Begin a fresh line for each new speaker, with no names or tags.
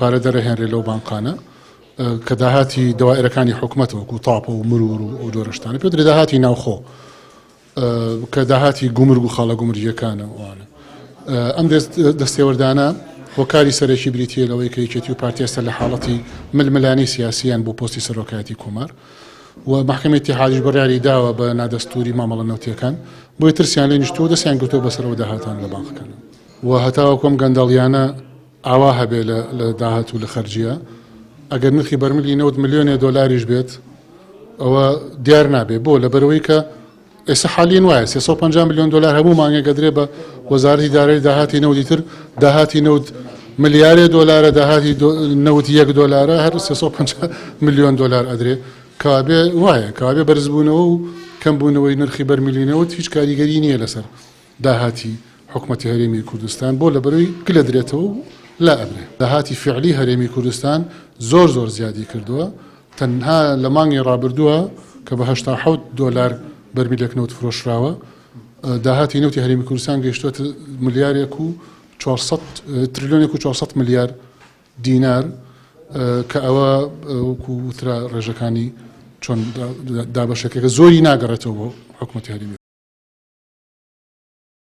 پارە دەرەهێنرێ لەو بانقانە کە داهاتی دەوائرەکانی حکوومەت وەکو تاپ و مرور و جۆرەشتانە پێ داهاتی ناوخۆ کە داهاتی گومرگ و خاڵە گومرگیەکانە وانە ئەم دەستێوەردانە هۆکاری سەرەکی بریتیە لەوەی کە یەکێتی و پارتیەستە لە حاڵەتی ململانی سیاسیان بۆ پۆستی سەرۆکایەتی کۆمار و محکمەی اتحادیش بڕیاری داوە بە نادەستوری مامەڵە نەوتیەکان بۆی ترسیان لێ نیشتووە دەستیان گرتووە بەسەرەوە داهاتان لە بانکەکان و هەتاوە کۆم گەندەڵیانە ئاوا هەبێ لە داهات و لە خەرجیە ئەگەر نرخی بەرمیلی 90 ملیۆنی دۆلاریش بێت ئەوە دیار نابێ بۆ لەبەرەوەی کە ئێستا حالیان وایە 350 ملیۆن دلار هەموو مانگێک دەدرێ بە وەزارەتی دارایی داهاتی نەوتی تر داهاتی 90 ملیارێ دۆلارە داهاتی 91 دۆلارە هەر 350 ملیۆن دلار ئەدرێ کابێ وایە کابێ بەرزبوونەوە و کەمبوونەوەی نرخی بەرمیلینەوە هیچ کاریگەری نییە لەسەر داهاتی حکوومەتی هەرێمی کوردستان بۆ لەبەرەوەی گلە درێتەوە و لا ئەبرێ داهاتی فعلی هەرێمی کوردستان زۆر زیادی کردووە تەنها لە مانگی ڕابردووە کە بە 87 دۆلار بەرمیلێک نەوت فرۆشراوە داهاتی نەوتی هەرێمی کوردستان گەیشتووەتە ملیارێک و 400 تریلیۆنێک و 400 ملیار دینار کە ئەوە وەکو وترا ڕێژەکانی چۆن دابەشەکە زۆری ناگەڕێتەوە بۆ حکوومەتی هەرێمی